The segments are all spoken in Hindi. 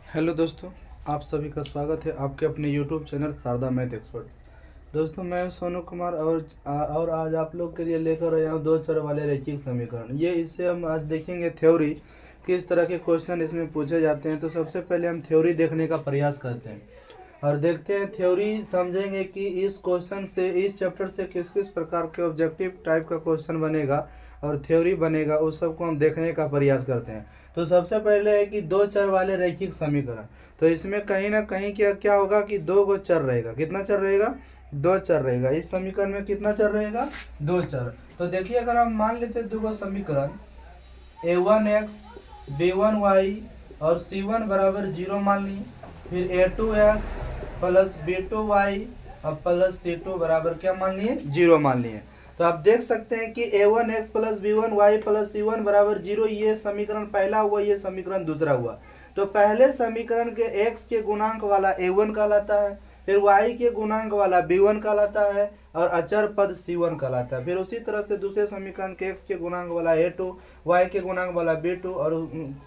हेलो दोस्तों, आप सभी का स्वागत है आपके अपने YouTube channel Sharda math expert. दोस्तों, मैं सोनू कुमार और आज आप लोग के लिए लेकर आया हूँ दो चर वाले रैखिक समीकरण। ये इससे हम आज देखेंगे थ्योरी, किस तरह के क्वेश्चन इसमें पूछे जाते हैं। तो सबसे पहले हम थ्योरी देखने का प्रयास करते हैं और देखते हैं थ्योरी, समझेंगे कि इस क्वेश्चन से, इस चैप्टर से किस किस प्रकार के ऑब्जेक्टिव टाइप का क्वेश्चन बनेगा और थ्योरी बनेगा, उस सबको हम देखने का प्रयास करते हैं। तो सबसे पहले है कि दो चर वाले रैखिक समीकरण। तो इसमें कहीं ना कहीं क्या क्या होगा कि दो गो चर रहेगा। कितना चर रहेगा? दो चर रहेगा। इस समीकरण में कितना चर रहेगा? दो चर। तो देखिए, अगर हम मान लेते दो गो समीकरण a1x b1y और c1 बराबर 0 मान लिए, फिर a2x प्लस b2y और प्लस c2 बराबर क्या मान लिए? 0 मान लिए। तो आप देख सकते हैं कि a1x plus b1y plus c1 बराबर 0, ये समीकरण पहला हुआ, ये समीकरण दूसरा हुआ। तो पहले समीकरण के x के गुणांक वाला a1 कहलाता है, फिर y के गुणांक वाला b1 कहलाता है और अचर पद c1 कहलाता है। फिर उसी तरह से दूसरे समीकरण के x के गुणांक वाला a2, y के गुणांक वाला b2 और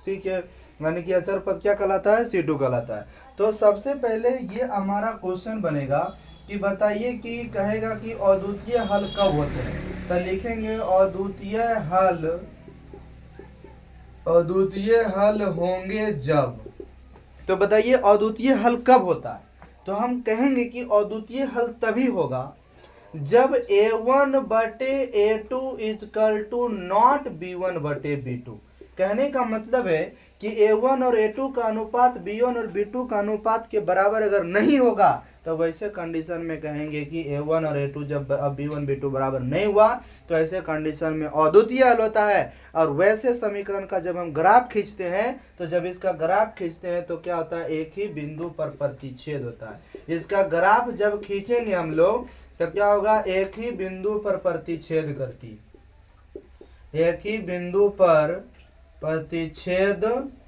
c के यानी कि अचर पद क्या कहलाता है? c2 कहलाता है। तो सबसे पहले ये हमारा क्वेश्चन बनेगा कि बताइए कि कहेगा कि अद्वितीय हल कब होते हैं। तो लिखेंगे अद्वितीय हल होंगे जब। तो बताइए अद्वितीय हल कब होता है? तो हम कहेंगे कि अद्वितीय हल तभी होगा जब a1 बटे a2 is equal to not b1 बटे b2। कहने का मतलब है कि a1 और a2 का अनुपात b1 और b2 का अनुपात के बराबर अगर नहीं होगा, तो वैसे कंडीशन में कहेंगे कि a1 और a2 जब b1 b2 बराबर नहीं हुआ, तो ऐसे कंडीशन में अद्वितीय हल होता है। और वैसे समीकरण का जब हम ग्राफ खींचते हैं, तो जब इसका ग्राफ खींचते हैं तो क्या होता है? एक ही बिंदु पर प्रतिच्छेद होता है। इसका ग्राफ जब खींचेंगे हम लोग तो क्या होगा? एक ही बिंदु पर प्रतिच्छेद करती, एक ही बिंदु पर प्रतिच्छेद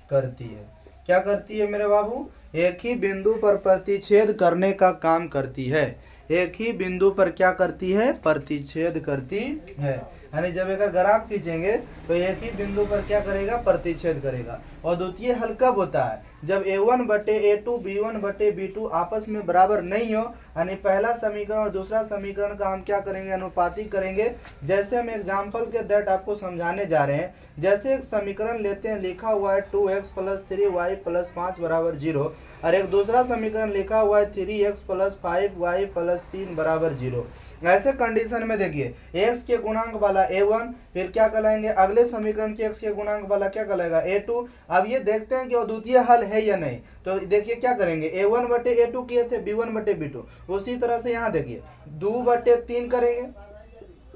करती है। क्या करती है मेरे बाबू? एक ही बिंदु पर प्रतिच्छेद करने का काम करती है। एक ही बिंदु पर क्या करती है? प्रतिच्छेद करती है। यानी जब एक ग्राफ खींचेंगे तो एक ही बिंदु पर क्या करेगा? प्रतिच्छेद करेगा। और द्वितीय हल कब होता है? जब a1 बटे a2 b1 बटे b2 आपस में बराबर नहीं हो, यानी पहला समीकरण और दूसरा समीकरण का हम क्या करेंगे? अनुपातिक करेंगे। जैसे हम एग्जाम्पल के दैट आपको समझाने जा रहे हैं। जैसे एक समीकरण लेते हैं, लिखा हुआ है 2x प्लस 3y प्लस 5 बराबर 0, और एक दूसरा समीकरण लिखा हुआ है 3x प्लस 5y प्लस 3 बराबर 0। ऐसे कंडीशन में देखिए, x के गुणांक वाला a1, फिर क्या कहलाएंगे? अगले समीकरण के x के गुणांक वाला क्या कहलाएगा? a2। अब ये देखते हैं कि अद्वितीय हल है या नहीं। तो देखिए क्या करेंगे, a1 बटे a2 किए थे, b1 बटे b2। उसी तरह से यहाँ देखिए 2 बटे 3 करेंगे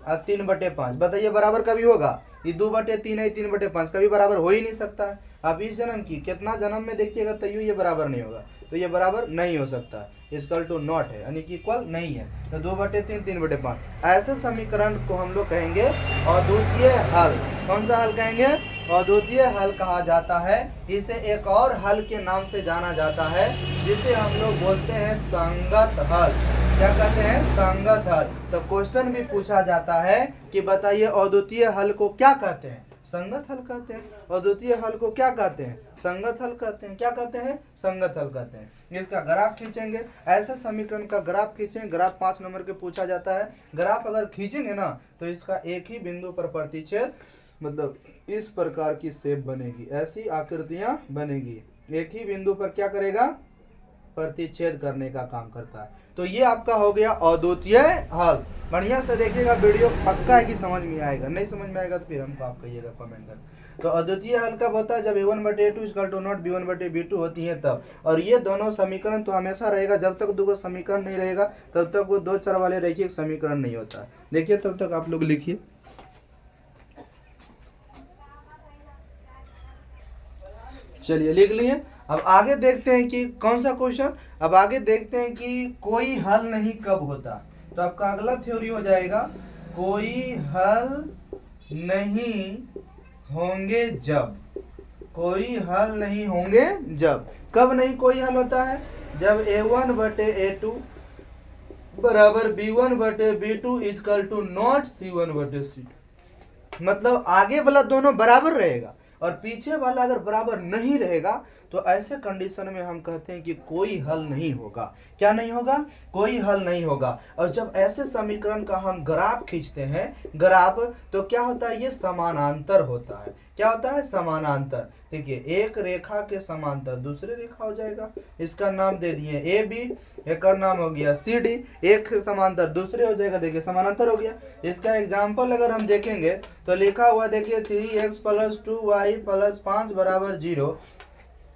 और 3 बटे 5। बताइए बराबर कभी होगा? ये 2 बटे 3 है, 3 बटे 5 कभी बराबर हो ही नहीं सकता है। अब इस जन्म की कितना जन्म में देखिएगा तैयो ये बराबर नहीं होगा, तो ये बराबर नहीं हो सकता, इक्वल टू नॉट है, यानी कि इक्वल नहीं है। तो 2 बटे 3, 3 बटे 5, ऐसे समीकरण को हम लोग कहेंगे अद्वितीय हल। कौन सा हल कहेंगे? अद्वितीय हल कहा जाता है। इसे एक और हल के नाम से जाना जाता है, जिसे हम लोग बोलते हैं संगत हल। क्या कहते हैं? संगत हल। तो क्वेश्चन भी पूछा जाता है कि बताइए अद्वितीय हल को क्या कहते हैं? संगत हल कहते हैं। अद्वितीय हल को क्या कहते हैं? संगत हल कहते हैं। क्या कहते हैं? संगत हल कहते हैं। इसका ग्राफ खींचेंगे, ऐसे समीकरण का ग्राफ खींचेंगे। ग्राफ 5 नंबर के पूछा जाता है। ग्राफ अगर खींचेंगे ना, तो इसका एक ही बिंदु पर प्रतिच्छेद, मतलब इस प्रकार की शेप बनेगी, ऐसी आकृतियां बनेगी। एक ही बिंदु पर क्या करेगा? प्रतिच्छेद करने का काम करता है। तो ये आपका हो गया अद्वितीय हल। बढ़िया से देखिएगा वीडियो, पक्का है कि समझ में आएगा। नहीं समझ में आएगा तो फिर हमको आप कहिएगा कमेंट कर। तो अद्वितीय हल कब होता है? जब a1 बटे a2 equal to not b1 बटे b2 होती है तब। और ये दोनों समीकरण तो हमेशा रहेगा, जब तक दो समीकरण नहीं रहेगा तब तक वो दो चर वाले रैखिक समीकरण नहीं होता है। देखिए, तब तक आप लोग लिखिए। चलिए लिख लिए। अब आगे देखते हैं कि कौन सा क्वेश्चन। अब आगे देखते हैं कि कोई हल नहीं कब होता। तो आपका अगला थ्योरी हो जाएगा कोई हल नहीं होंगे जब। कोई हल नहीं होंगे जब। कब नहीं कोई हल होता है? जब a1 बटे a2 बराबर b1 बटे b2 is equal to not c1 बटे c2। मतलब आगे वाला दोनों बराबर रहेगा और पीछे वाला अगर बराबर नहीं रहेगा तो ऐसे कंडीशन में हम कहते हैं कि कोई हल नहीं होगा। क्या नहीं होगा? कोई हल नहीं होगा। और जब ऐसे समीकरण का हम ग्राफ खींचते हैं, ग्राफ, तो क्या होता है? ये समानांतर होता है। क्या होता है? समानांतर। देखिए, एक रेखा के समांतर दूसरी रेखा हो जाएगा, इसका नाम दे दिए ए बी, एक का नाम हो गया सी डी, एक के समांतर दूसरे हो जाएगा, देखिए समानांतर हो गया। इसका एग्जाम्पल अगर हम देखेंगे तो लिखा हुआ देखिए 3x + 2y + 5 = 0,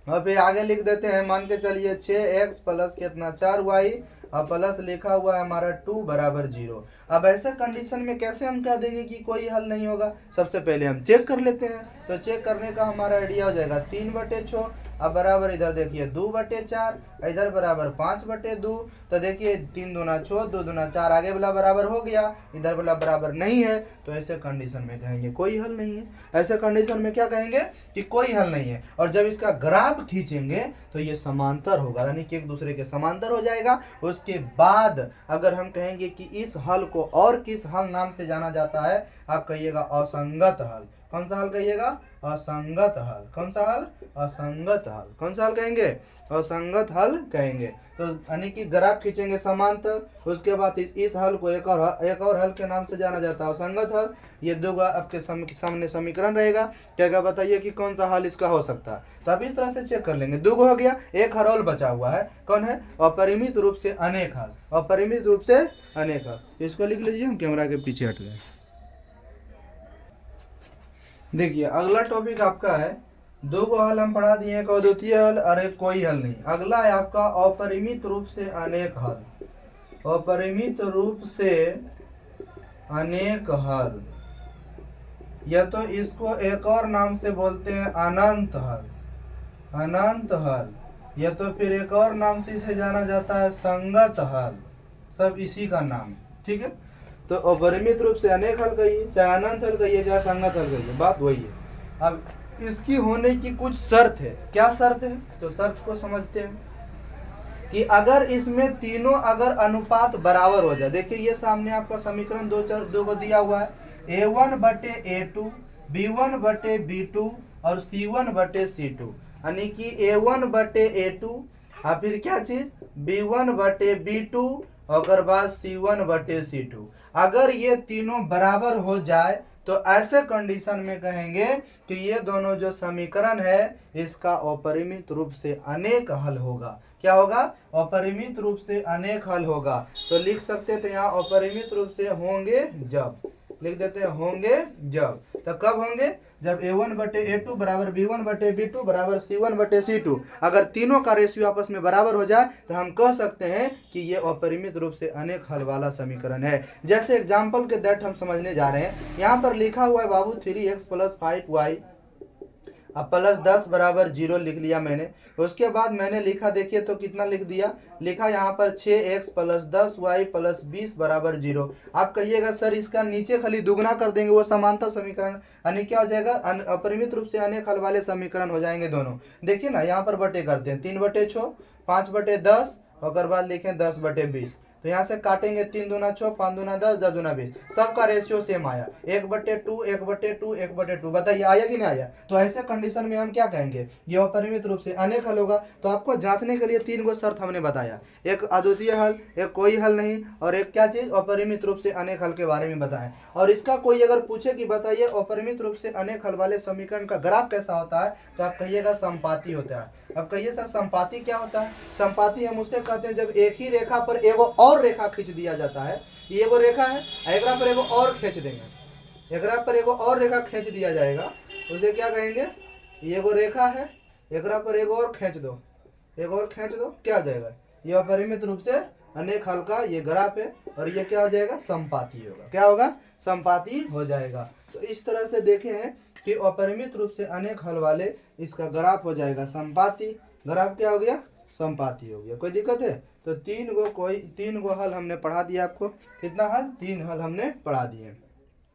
और फिर आगे लिख देते हैं, मान के चलिए 6x प्लस कितना 4y और प्लस लिखा हुआ है हमारा 2 = 0। अब ऐसे कंडीशन में कैसे हम कह देंगे कि कोई हल नहीं होगा? सबसे पहले हम चेक कर लेते हैं। तो चेक करने का हमारा आइडिया हो जाएगा 3/6, अब बराबर इधर देखिए 2/4, इधर बराबर 5/2। तो देखिए 3 दूना 6, 2 दूना 4, आगे वाला बराबर हो गया, इधर वाला बराबर नहीं है। तो ऐसे कंडीशन में कहेंगे कोई हल नहीं है। ऐसे कंडीशन में क्या कहेंगे? कि कोई हल नहीं है। और जब इसका ग्राफ खींचेंगे तो ये समांतर होगा, यानी कि एक दूसरे के समांतर हो जाएगा। उसके बाद अगर हम कहेंगे कि इस हल को और किस हल नाम से जाना जाता है, आप कहिएगा असंगत हल। कौन सा हल कहिएगा? असंगत हल। कौन सा हल? असंगत हल। कौन सा हल कहेंगे? असंगत हल कहेंगे। तो यानी कि ग्राफ खींचेंगे समांतर, उसके बाद इस हल को एक और हल के नाम से जाना जाता है असंगत हल। ये दो आपके सामने समीकरण रहेगा, क्या क्या बताइए कि कौन सा हल इसका हो सकता है। तो आप इस तरह से चेक कर लेंगे। दो हो गया, एक हल और बचा हुआ है, कौन है? अपरिमित रूप से अनेक हल। अपरिमित रूप से अनेक हल, इसको लिख लीजिए, हम कैमरा के पीछे हट गए। देखिए, अगला टॉपिक आपका है, दो गो हल हम पढ़ा दिए, एक अद्वितीय हल और एक कोई हल नहीं। अगला है आपका अपरिमित रूप से अनेक हल। अपरिमित रूप से अनेक हल, या तो इसको एक और नाम से बोलते हैं अनंत हल, अनंत हल, या तो फिर एक और नाम से इसे जाना जाता है संगत हल। सब इसी का नाम, ठीक है। तो अपरिमित रूप से अनेक हल कहिए, चाहे अनंत हल कहिए, चाहे संगत हल कहिए, बात वही है। अब इसकी होने की कुछ शर्त है। क्या शर्त है? तो शर्त को समझते हैं कि अगर इसमें तीनों अगर अनुपात बराबर हो जाए। देखिए, ये सामने आपका समीकरण दो को दिया हुआ है, A1/A2, B1/B2 और C1/C2, यानी कि A1/A2 और फिर क्या चीज B1/B2 और बाद C1/C2। अगर ये तीनों बराबर हो जाए तो ऐसे कंडीशन में कहेंगे कि ये दोनों जो समीकरण है इसका अपरिमित रूप से अनेक हल होगा। क्या होगा? अपरिमित रूप से अनेक हल होगा। तो लिख सकते थे यहाँ अपरिमित रूप से होंगे जब, लिख देते हैं होंगे जब। तो कब होंगे? जब A1/A2 = B1/B2 = C1/C2। अगर तीनों का रेशियो आपस में बराबर हो जाए तो हम कह सकते हैं कि ये अपरिमित रूप से अनेक हल वाला समीकरण है। जैसे एग्जाम्पल के दैट हम समझने जा रहे हैं। यहाँ पर लिखा हुआ है बाबू 3x + 5y अब +10 = 0 लिख लिया मैंने। उसके बाद मैंने लिखा, देखिए तो कितना लिख दिया, लिखा यहाँ पर 6x + 10y + 20 = 0। आप कहिएगा सर इसका नीचे खाली दुगना कर देंगे, वो समांतर समीकरण, यानी क्या हो जाएगा? अपरिमित रूप से अनेक हल वाले समीकरण हो जाएंगे दोनों। देखिए ना, यहाँ पर बटे करते हैं, 3/6, 5/10 और बाद लिखें 10/20। तो यहाँ से काटेंगे, 3 दूना 6, 5 दूना 10, 10 दूना 20, सबका रेशियो सेम आया, 1/2, 1/2, 1/2। बताइए आया कि नहीं आया? तो ऐसे कंडीशन में हम क्या कहेंगे? ये अपरिमित रूप से अनेक हल होगा। तो आपको जांचने के लिए 3 गो शर्त हमने बताया, एक अद्वितीय हल, एक कोई हल नहीं, और एक क्या चीज? अपरिमित रूप से अनेक हल के बारे में बताएं। और इसका कोई अगर पूछे कि बताइए अपरिमित रूप से अनेक हल वाले समीकरण का ग्राफ कैसा होता है, तो आप कहिएगा संपाती होता है। अब कहिए सर संपाती क्या होता है? संपाती हम उसे कहते हैं जब एक ही रेखा पर एगो और रेखा खींच दिया जाता है। ये एगो रेखा है, एकरा पर एगो और खींच देंगे, एकरा पर एगो और रेखा खींच दिया जाएगा, उसे क्या कहेंगे? ये एगो रेखा है, एकरा पर एगो और खींच दो, एगो और खींच दो, क्या हो जाएगा? ये अपरिमित रूप से अनेक हल का ये ग्राफ है, और ये क्या हो जाएगा? संपाती होगा। क्या होगा? संपाती हो जाएगा। तो इस तरह से देखे हैं कि अपरिमित रूप से अनेक हल वाले इसका ग्राफ हो जाएगा संपाती। ग्राफ क्या हो गया? संपाती हो गया। कोई दिक्कत है? तो 3 गो हल हमने पढ़ा दिया आपको। कितना हल? 3 हल हमने पढ़ा दिए।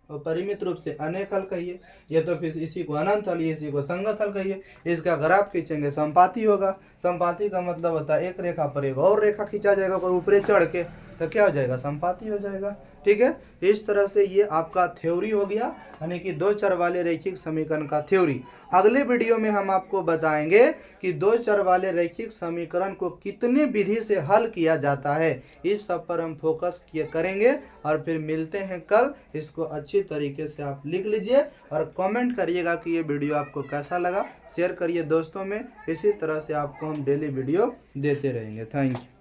और परिमित रूप से अनेक हल कहिए, या तो फिर इसी को अनंत हल, इसी को संगत हल कहिए। इसका ग्राफ खींचेंगे, संपाती होगा। संपाती का मतलब होता है एक रेखा पर एक और रेखा खींचा जाएगा और ऊपरे चढ़ के, तो क्या हो जाएगा? संपाती हो जाएगा। ठीक है। इस तरह से ये आपका थ्योरी हो गया, यानी कि दो चर वाले रैखिक समीकरण का थ्योरी। अगले वीडियो में हम आपको बताएंगे कि दो चर वाले रैखिक समीकरण को कितने विधि से हल किया जाता है। इस सब पर हम फोकस करेंगे और फिर मिलते हैं कल। इसको अच्छी तरीके से आप लिख लीजिए और कमेंट करिएगा कि ये वीडियो आपको कैसा लगा। शेयर करिए दोस्तों में। इसी तरह से आपको हम डेली वीडियो देते रहेंगे। Thank you.